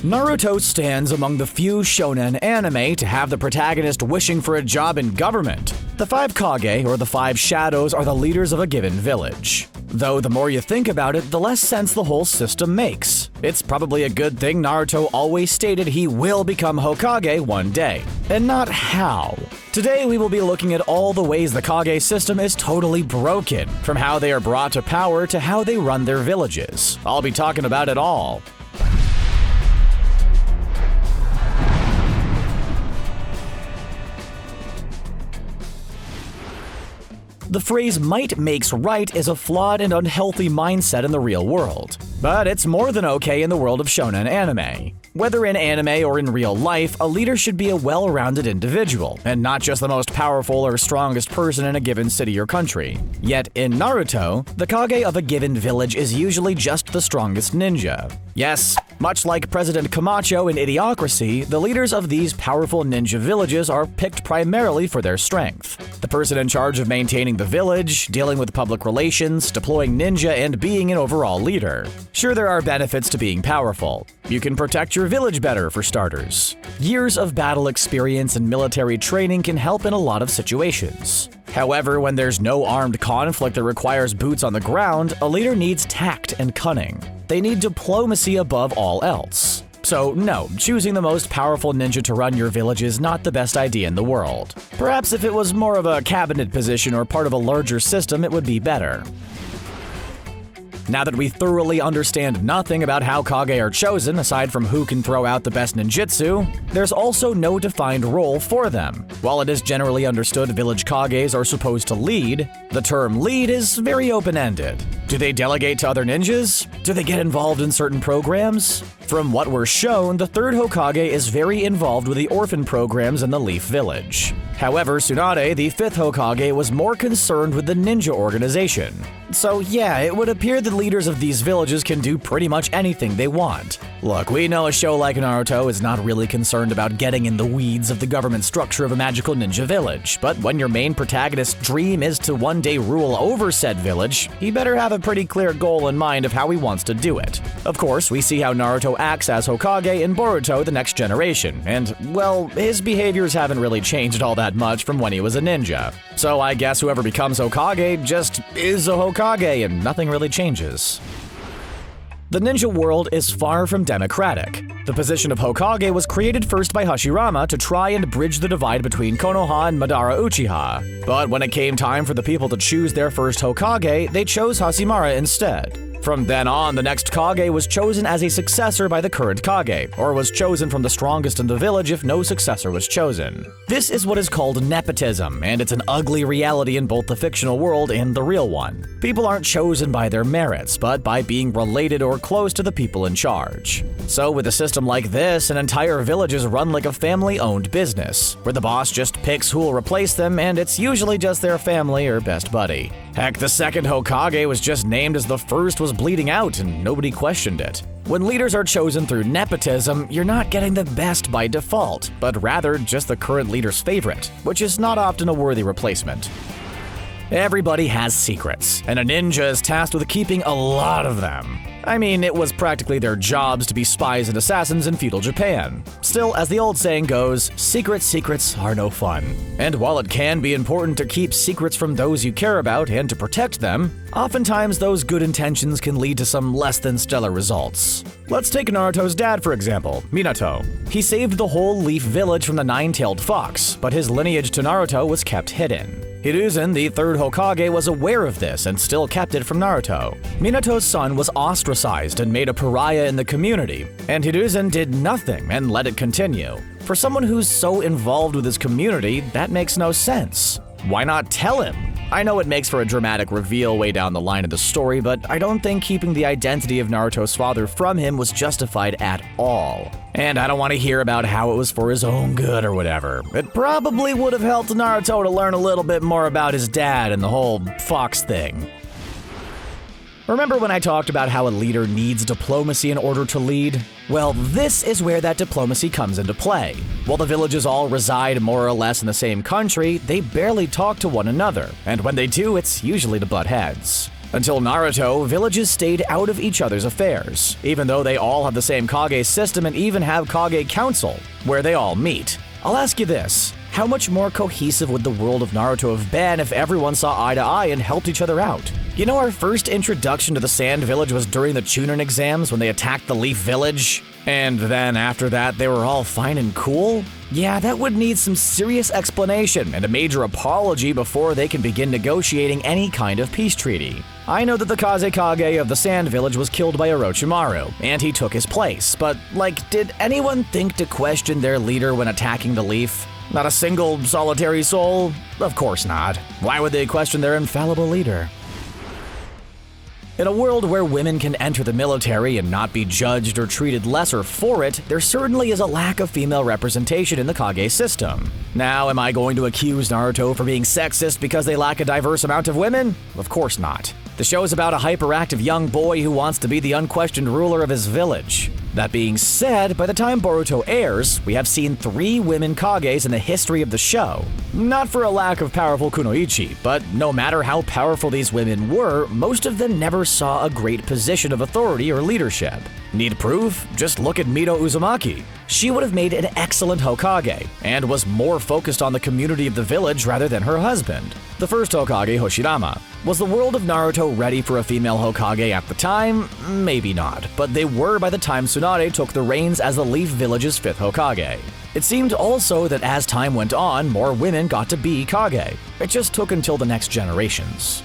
Naruto stands among the few shonen anime to have the protagonist wishing for a job in government. The 5 Kage, or the 5 shadows, are the leaders of a given village. Though the more you think about it, the less sense the whole system makes. It's probably a good thing Naruto always stated he will become Hokage one day, and not how. Today we will be looking at all the ways the Kage system is totally broken, from how they are brought to power to how they run their villages. I'll be talking about it all. The phrase "might makes right" is a flawed and unhealthy mindset in the real world. But it's more than okay in the world of shonen anime. Whether in anime or in real life, a leader should be a well-rounded individual, and not just the most powerful or strongest person in a given city or country. Yet in Naruto, the Kage of a given village is usually just the strongest ninja. Yes, much like President Camacho in Idiocracy, the leaders of these powerful ninja villages are picked primarily for their strength. The person in charge of maintaining the village, dealing with public relations, deploying ninja, and being an overall leader. Sure, there are benefits to being powerful. You can protect your village better, for starters. Years of battle experience and military training can help in a lot of situations. However, when there's no armed conflict that requires boots on the ground, a leader needs tact and cunning. They need diplomacy above all else. So no, choosing the most powerful ninja to run your village is not the best idea in the world. Perhaps if it was more of a cabinet position or part of a larger system, it would be better. Now that we thoroughly understand nothing about how Kage are chosen, aside from who can throw out the best ninjutsu, there's also no defined role for them. While it is generally understood village Kages are supposed to lead, the term lead is very open-ended. Do they delegate to other ninjas? Do they get involved in certain programs? From what we're shown, the 3rd Hokage is very involved with the orphan programs in the Leaf Village. However, Tsunade, the 5th Hokage, was more concerned with the ninja organization. So yeah, it would appear the leaders of these villages can do pretty much anything they want. Look, we know a show like Naruto is not really concerned about getting in the weeds of the government structure of a magical ninja village, but when your main protagonist's dream is to one day rule over said village, he better have a pretty clear goal in mind of how he wants to do it. Of course, we see how Naruto acts as Hokage in Boruto The Next Generation, and, well, his behaviors haven't really changed all that much from when he was a ninja. So I guess whoever becomes Hokage just is a Hokage and nothing really changes. The ninja world is far from democratic. The position of Hokage was created first by Hashirama to try and bridge the divide between Konoha and Madara Uchiha. But when it came time for the people to choose their first Hokage, they chose Hashimara instead. From then on, the next Kage was chosen as a successor by the current Kage, or was chosen from the strongest in the village if no successor was chosen. This is what is called nepotism, and it's an ugly reality in both the fictional world and the real one. People aren't chosen by their merits, but by being related or close to the people in charge. So with a system like this, an entire village is run like a family-owned business, where the boss just picks who will replace them, and it's usually just their family or best buddy. Heck, the 2nd Hokage was just named as the first was bleeding out and nobody questioned it. When leaders are chosen through nepotism, you're not getting the best by default, but rather just the current leader's favorite, which is not often a worthy replacement. Everybody has secrets, and a ninja is tasked with keeping a lot of them. I mean, it was practically their jobs to be spies and assassins in feudal Japan. Still, as the old saying goes, secrets are no fun. And while it can be important to keep secrets from those you care about and to protect them, oftentimes those good intentions can lead to some less than stellar results. Let's take Naruto's dad, for example, Minato. He saved the whole Leaf Village from the Nine-Tailed Fox, but his lineage to Naruto was kept hidden. Hiruzen, the 3rd Hokage, was aware of this and still kept it from Naruto. Minato's son was ostracized and made a pariah in the community, and Hiruzen did nothing and let it continue. For someone who's so involved with his community, that makes no sense. Why not tell him? I know it makes for a dramatic reveal way down the line of the story, but I don't think keeping the identity of Naruto's father from him was justified at all. And I don't want to hear about how it was for his own good or whatever. It probably would have helped Naruto to learn a little bit more about his dad and the whole fox thing. Remember when I talked about how a leader needs diplomacy in order to lead? Well, this is where that diplomacy comes into play. While the villages all reside more or less in the same country, they barely talk to one another, and when they do, it's usually to butt heads. Until Naruto, villages stayed out of each other's affairs, even though they all have the same Kage system and even have Kage Council, where they all meet. I'll ask you this. How much more cohesive would the world of Naruto have been if everyone saw eye to eye and helped each other out? You know, our first introduction to the Sand Village was during the Chunin exams when they attacked the Leaf Village? And then after that, they were all fine and cool? Yeah, that would need some serious explanation and a major apology before they can begin negotiating any kind of peace treaty. I know that the Kazekage of the Sand Village was killed by Orochimaru, and he took his place, but, did anyone think to question their leader when attacking the Leaf? Not a single solitary soul? Of course not. Why would they question their infallible leader? In a world where women can enter the military and not be judged or treated lesser for it, there certainly is a lack of female representation in the Kage system. Now, am I going to accuse Naruto for being sexist because they lack a diverse amount of women? Of course not. The show is about a hyperactive young boy who wants to be the unquestioned ruler of his village. That being said, by the time Boruto airs, we have seen 3 women Kages in the history of the show. Not for a lack of powerful kunoichi, but no matter how powerful these women were, most of them never saw a great position of authority or leadership. Need proof? Just look at Mito Uzumaki. She would have made an excellent Hokage, and was more focused on the community of the village rather than her husband. The first Hokage, Hoshirama. Was the world of Naruto ready for a female Hokage at the time? Maybe not, but they were by the time Tsunade took the reins as the Leaf Village's 5th Hokage. It seemed also that as time went on, more women got to be Kage. It just took until the next generations.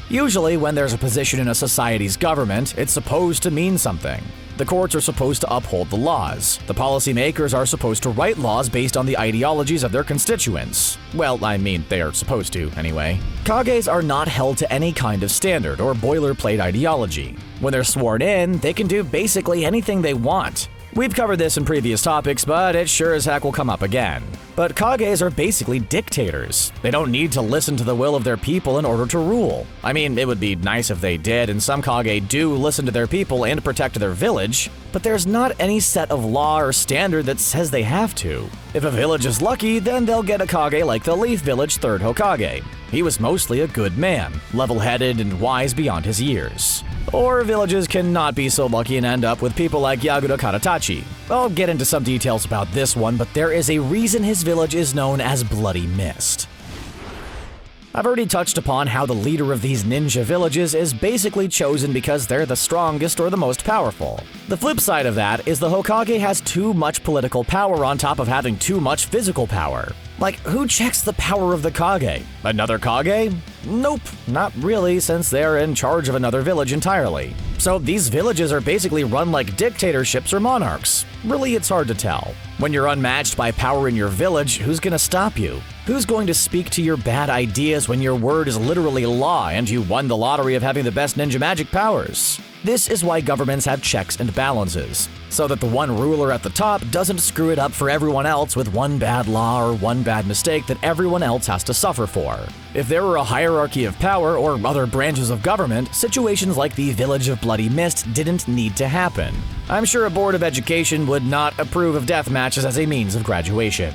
Usually, when there's a position in a society's government, it's supposed to mean something. The courts are supposed to uphold the laws. The policymakers are supposed to write laws based on the ideologies of their constituents. Well, I mean, they are supposed to, anyway. Kages are not held to any kind of standard or boilerplate ideology. When they're sworn in, they can do basically anything they want. We've covered this in previous topics, but it sure as heck will come up again. But Kages are basically dictators. They don't need to listen to the will of their people in order to rule. I mean, it would be nice if they did, and some Kage do listen to their people and protect their village, but there's not any set of law or standard that says they have to. If a village is lucky, then they'll get a Kage like the Leaf Village 3rd Hokage. He was mostly a good man, level-headed and wise beyond his years. Or villages cannot be so lucky and end up with people like Yagura Karatachi. I'll get into some details about this one, but there is a reason his village is known as Bloody Mist. I've already touched upon how the leader of these ninja villages is basically chosen because they're the strongest or the most powerful. The flip side of that is the Hokage has too much political power on top of having too much physical power. Like, who checks the power of the Kage? Another Kage? Nope, not really, since they're in charge of another village entirely. So these villages are basically run like dictatorships or monarchs. Really, it's hard to tell. When you're unmatched by power in your village, who's gonna stop you? Who's going to speak to your bad ideas when your word is literally law and you won the lottery of having the best ninja magic powers? This is why governments have checks and balances, so that the one ruler at the top doesn't screw it up for everyone else with one bad law or one bad mistake that everyone else has to suffer for. If there were a hierarchy of power or other branches of government, situations like the Village of Bloody Mist didn't need to happen. I'm sure a board of education would not approve of death matches as a means of graduation.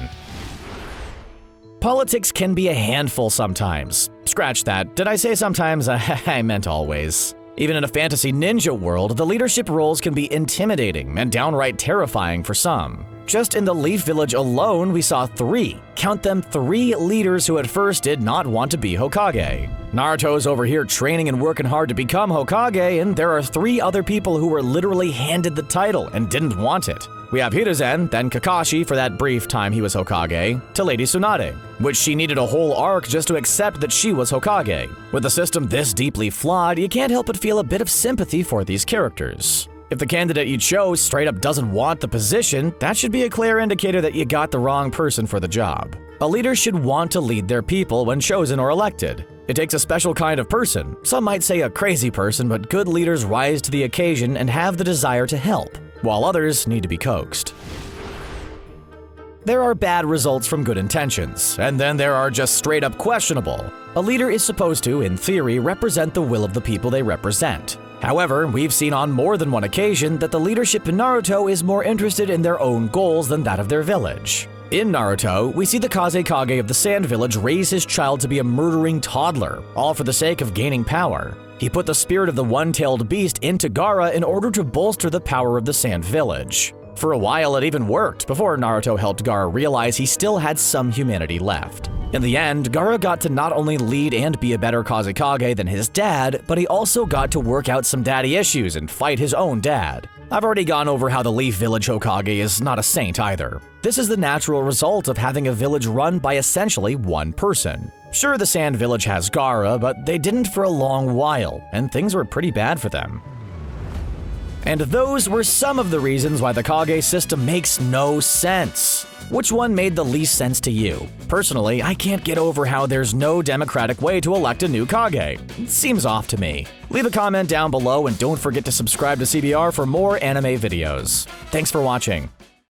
Politics can be a handful sometimes. Scratch that. Did I say sometimes? I meant always. Even in a fantasy ninja world, the leadership roles can be intimidating and downright terrifying for some. Just in the Leaf Village alone, we saw 3. Count them, 3 leaders who at first did not want to be Hokage. Naruto's over here training and working hard to become Hokage, and there are 3 other people who were literally handed the title and didn't want it. We have Hiruzen, then Kakashi for that brief time he was Hokage, to Lady Tsunade, which she needed a whole arc just to accept that she was Hokage. With a system this deeply flawed, you can't help but feel a bit of sympathy for these characters. If the candidate you chose straight up doesn't want the position, that should be a clear indicator that you got the wrong person for the job. A leader should want to lead their people when chosen or elected. It takes a special kind of person, some might say a crazy person, but good leaders rise to the occasion and have the desire to help, while others need to be coaxed. There are bad results from good intentions, and then there are just straight up questionable. A leader is supposed to, in theory, represent the will of the people they represent. However, we've seen on more than one occasion that the leadership in Naruto is more interested in their own goals than that of their village. In Naruto, we see the Kazekage of the Sand Village raise his child to be a murdering toddler, all for the sake of gaining power. He put the spirit of the one-tailed beast into Gaara in order to bolster the power of the Sand Village. For a while it even worked, before Naruto helped Gaara realize he still had some humanity left. In the end, Gaara got to not only lead and be a better Kazekage than his dad, but he also got to work out some daddy issues and fight his own dad. I've already gone over how the Leaf Village Hokage is not a saint either. This is the natural result of having a village run by essentially one person. Sure, the Sand Village has Gaara, but they didn't for a long while, and things were pretty bad for them. And those were some of the reasons why the Kage system makes no sense. Which one made the least sense to you? Personally, I can't get over how there's no democratic way to elect a new Kage. It seems off to me. Leave a comment down below and don't forget to subscribe to CBR for more anime videos. Thanks for watching.